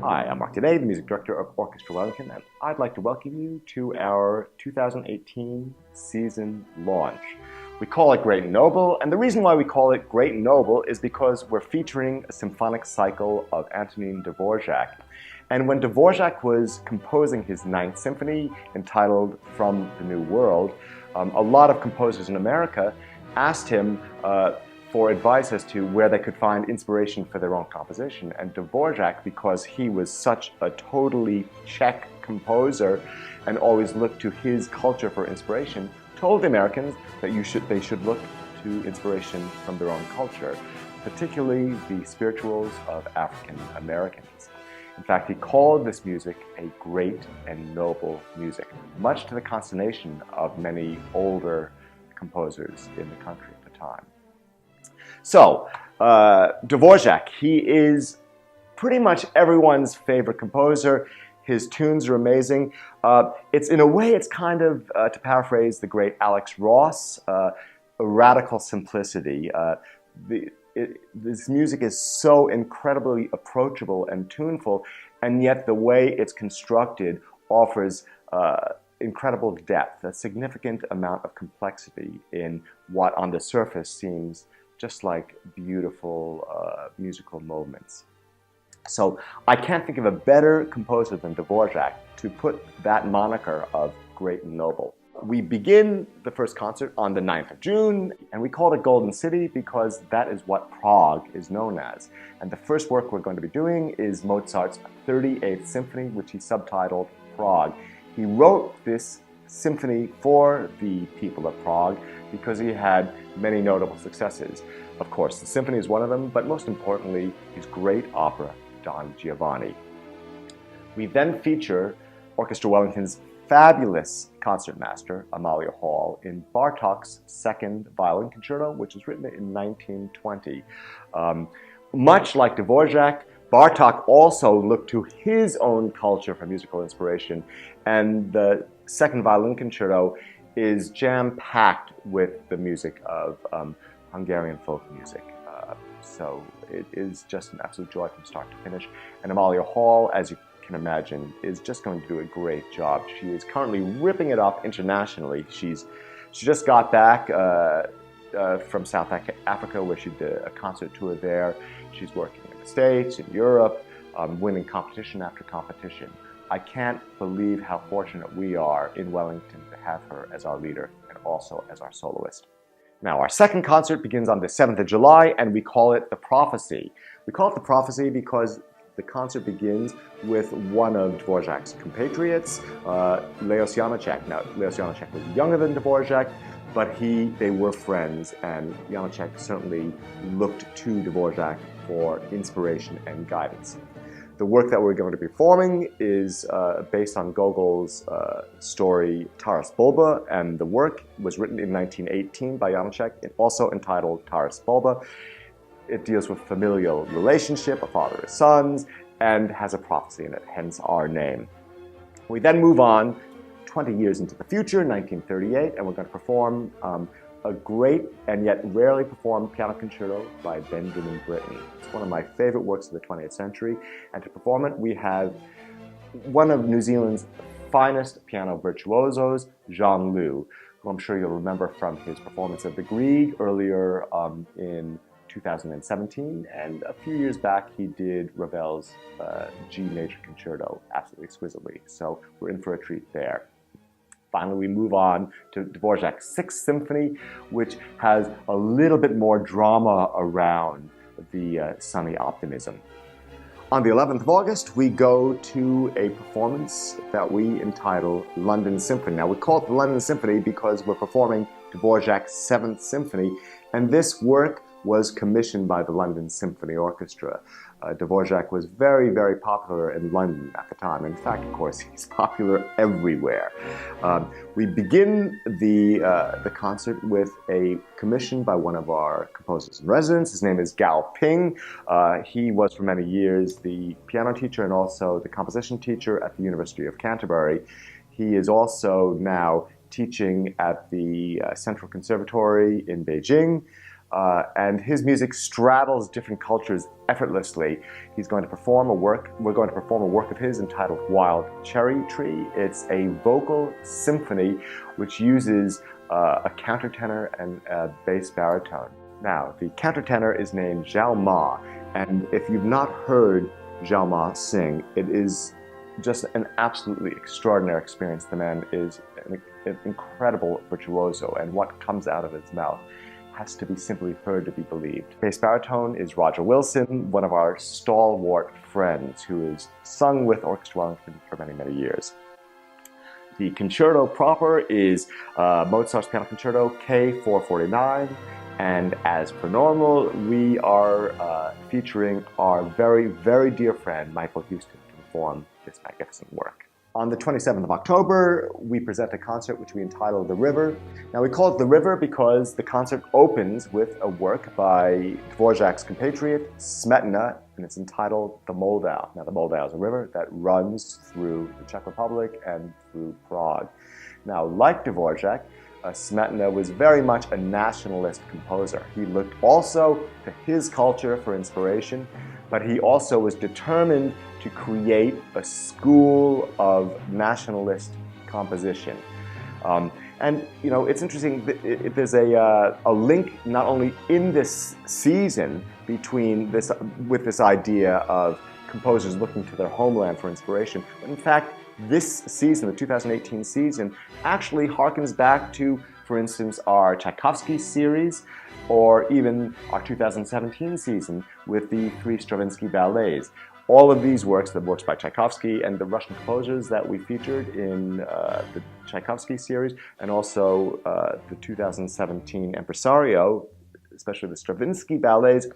Hi, I'm Marc Taddei, the music director of Orchestra Wellington, and I'd like to welcome you to our 2018 season launch. We call it Great and Noble, and the reason why we call it Great and Noble is because we're featuring a symphonic cycle of Antoni Dvorak. And when Dvorak was composing his Ninth Symphony, entitled From the New World, a lot of composers in America asked him for advice as to where they could find inspiration for their own composition. And Dvorak, because he was such a totally Czech composer and always looked to his culture for inspiration, told the Americans that they should look to inspiration from their own culture, particularly the spirituals of African Americans. In fact, he called this music a great and noble music, much to the consternation of many older composers in the country at the time. So, Dvorak, he is pretty much everyone's favorite composer. His tunes are amazing. In a way, it's kind of, to paraphrase the great Alex Ross, a radical simplicity. This music is so incredibly approachable and tuneful, and yet the way it's constructed offers incredible depth, a significant amount of complexity in what on the surface seems just like beautiful musical moments. So I can't think of a better composer than Dvorak to put that moniker of great and noble. We begin the first concert on the 9th of June, and we call it Golden City because that is what Prague is known as. And the first work we're going to be doing is Mozart's 38th Symphony, which he subtitled Prague. He wrote this symphony for the people of Prague because he had many notable successes. Of course, the symphony is one of them, but most importantly, his great opera, Don Giovanni. We then feature Orchestra Wellington's fabulous concertmaster, Amalia Hall, in Bartók's Second Violin Concerto, which was written in 1920. Much like Dvorak, Bartók also looked to his own culture for musical inspiration, and the Second Violin Concerto is jam-packed with the music of Hungarian folk music. So it is just an absolute joy from start to finish. And Amalia Hall, as you can imagine, is just going to do a great job. She is currently ripping it up internationally. She just got back from South Africa, where she did a concert tour there. She's working in the States, in Europe, winning competition after competition. I can't believe how fortunate we are in Wellington to have her as our leader and also as our soloist. Now, our second concert begins on the 7th of July, and we call it The Prophecy. We call it The Prophecy because the concert begins with one of Dvorak's compatriots, Leos Janáček. Now, Leos Janáček was younger than Dvorak, but they were friends, and Janáček certainly looked to Dvorak for inspiration and guidance. The work that we're going to be performing is based on Gogol's story Taras Bulba, and the work was written in 1918 by Janáček, also entitled Taras Bulba. It deals with familial relationship, a father and sons, and has a prophecy in it, hence our name. We then move on 20 years into the future, 1938, and we're going to perform a great and yet rarely performed piano concerto by Benjamin Britten. It's one of my favorite works of the 20th century, and to perform it we have one of New Zealand's finest piano virtuosos, Jean Liu, who I'm sure you'll remember from his performance of the Grieg earlier in 2017, and a few years back he did Ravel's G major concerto absolutely exquisitely, so we're in for a treat there. Finally, we move on to Dvorak's Sixth Symphony, which has a little bit more drama around the sunny optimism. On the 11th of August, we go to a performance that we entitle London Symphony. Now, we call it the London Symphony because we're performing Dvorak's Seventh Symphony, and this work was commissioned by the London Symphony Orchestra. Dvorak was very, very popular in London at the time. In fact, of course, he's popular everywhere. We begin the concert with a commission by one of our composers in residence. His name is Gao Ping. He was for many years the piano teacher and also the composition teacher at the University of Canterbury. He is also now teaching at the Central Conservatory in Beijing. and his music straddles different cultures effortlessly. He's going to perform a work, we're going to perform a work of his entitled Wild Cherry Tree. It's a vocal symphony which uses a countertenor and a bass baritone. Now, the countertenor is named Zhao Ma, and if you've not heard Zhao Ma sing, it is just an absolutely extraordinary experience. The man is an incredible virtuoso, and what comes out of his mouth has to be simply heard to be believed. Bass baritone is Roger Wilson, one of our stalwart friends who has sung with Orchestra Wellington for many, many years. The concerto proper is Mozart's Piano Concerto K449, and as per normal, we are featuring our very, very dear friend Michael Houston to perform this magnificent work. On the 27th of October, we present a concert which we entitled The River. Now, we call it The River because the concert opens with a work by Dvorak's compatriot, Smetana, and it's entitled The Moldau. Now, the Moldau is a river that runs through the Czech Republic and through Prague. Now, like Dvorak, Smetana was very much a nationalist composer. He looked also to his culture for inspiration, but he also was determined to create a school of nationalist composition. And you know, it's interesting, there's a link not only in this season between this, with this idea of composers looking to their homeland for inspiration, but in fact, this season, the 2018 season, actually harkens back to, for instance, our Tchaikovsky series, or even our 2017 season with the 3 Stravinsky ballets. All of these works, the works by Tchaikovsky and the Russian composers that we featured in the Tchaikovsky series, and also the 2017 Impresario, especially the Stravinsky ballets,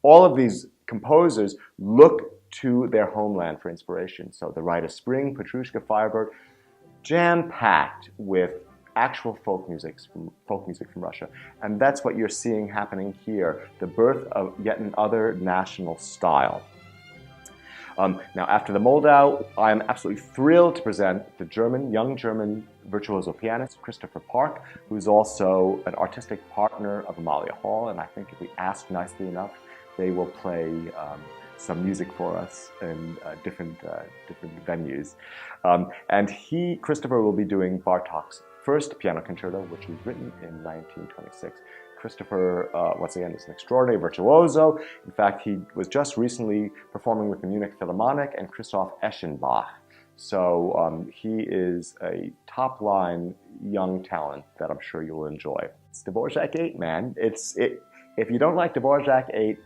all of these composers look to their homeland for inspiration. So The Rite of Spring, Petrushka, Firebird, jam-packed with actual folk music from Russia. And that's what you're seeing happening here, the birth of yet another national style. Now, after the Moldau, I am absolutely thrilled to present the young German virtuoso pianist, Christopher Park, who's also an artistic partner of Amalia Hall, and I think if we ask nicely enough, they will play some music for us in different venues. And Christopher, will be doing Bartók's first piano concerto, which was written in 1926. Christopher, once again, is an extraordinary virtuoso. In fact, he was just recently performing with the Munich Philharmonic and Christoph Eschenbach. So he is a top-line young talent that I'm sure you'll enjoy. It's Dvorak 8, man. If you don't like Dvorak 8,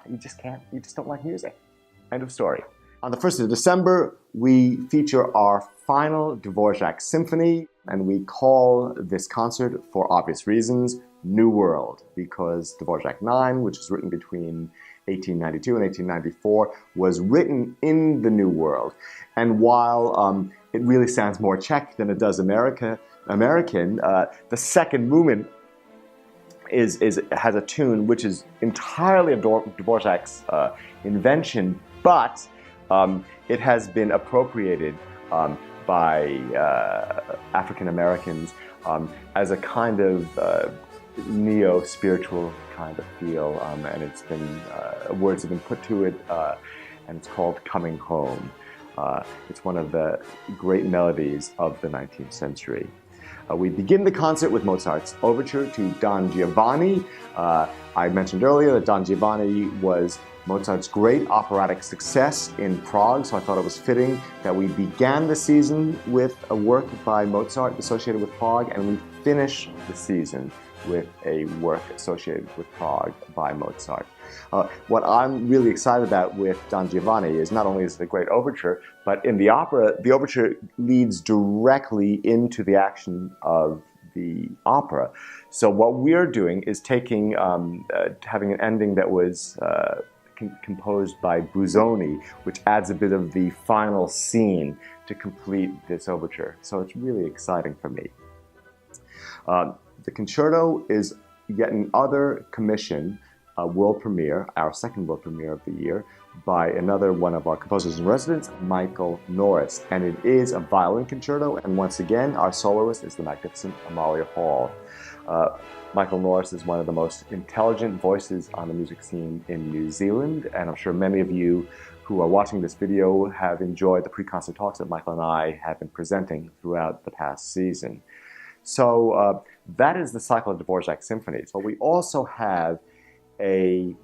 you just don't like music. End of story. On the 1st of December, we feature our final Dvorak symphony, and we call this concert, for obvious reasons, New World, because Dvorak 9, which was written between 1892 and 1894, was written in the New World. And while it really sounds more Czech than it does American, the second movement has a tune which is entirely of Dvorak's invention, but it has been appropriated by African Americans as a kind of neo-spiritual kind of feel, and it's been words have been put to it, and it's called "Coming Home." It's one of the great melodies of the 19th century. We begin the concert with Mozart's overture to Don Giovanni. I mentioned earlier that Don Giovanni was Mozart's great operatic success in Prague, so I thought it was fitting that we began the season with a work by Mozart associated with Prague, and we finish the season with a work associated with Prague by Mozart. What I'm really excited about with Don Giovanni is not only is it a great overture, but in the opera, the overture leads directly into the action of the opera. So what we're doing is taking, having an ending that was composed by Busoni, which adds a bit of the final scene to complete this overture. So it's really exciting for me. The concerto is yet another commission, a world premiere, our second world premiere of the year, by another one of our composers in residence, Michael Norris. And it is a violin concerto, and once again, our soloist is the magnificent Amalia Hall. Michael Norris is one of the most intelligent voices on the music scene in New Zealand, and I'm sure many of you who are watching this video have enjoyed the pre-concert talks that Michael and I have been presenting throughout the past season. So that is the cycle of Dvorak symphonies. But we also have a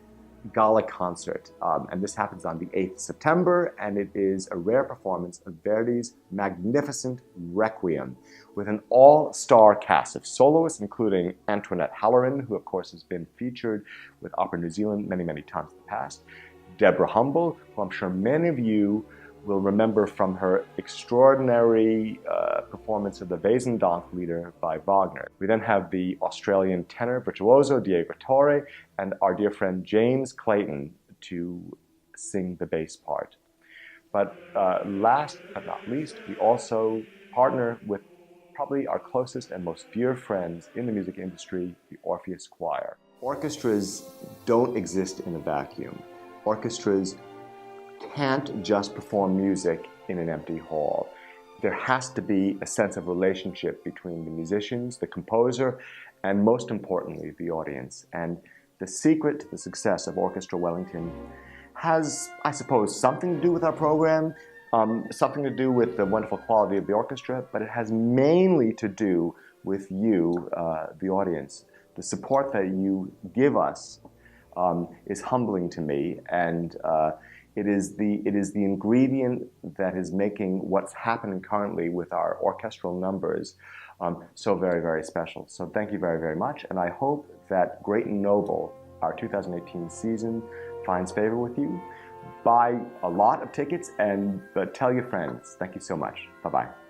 gala concert, and this happens on the 8th of September, and it is a rare performance of Verdi's magnificent Requiem with an all-star cast of soloists, including Antoinette Halloran, who of course has been featured with Opera New Zealand many, many times in the past, Deborah Humble, who I'm sure many of you will remember from her extraordinary performance of the Wesendonck Lieder by Wagner. We then have the Australian tenor virtuoso Diego Torre and our dear friend James Clayton to sing the bass part. But last but not least, we also partner with probably our closest and most dear friends in the music industry, the Orpheus Choir. Orchestras don't exist in a vacuum. Orchestras can't just perform music in an empty hall. There has to be a sense of relationship between the musicians, the composer, and most importantly, the audience. And the secret to the success of Orchestra Wellington has, I suppose, something to do with our program, something to do with the wonderful quality of the orchestra, but it has mainly to do with you, the audience. The support that you give us is humbling to me, and it is the ingredient that is making what's happening currently with our orchestral numbers so very, very special. So thank you very, very much, and I hope that Great and Noble, our 2018 season, finds favor with you. Buy a lot of tickets and tell your friends. Thank you so much. Bye-bye.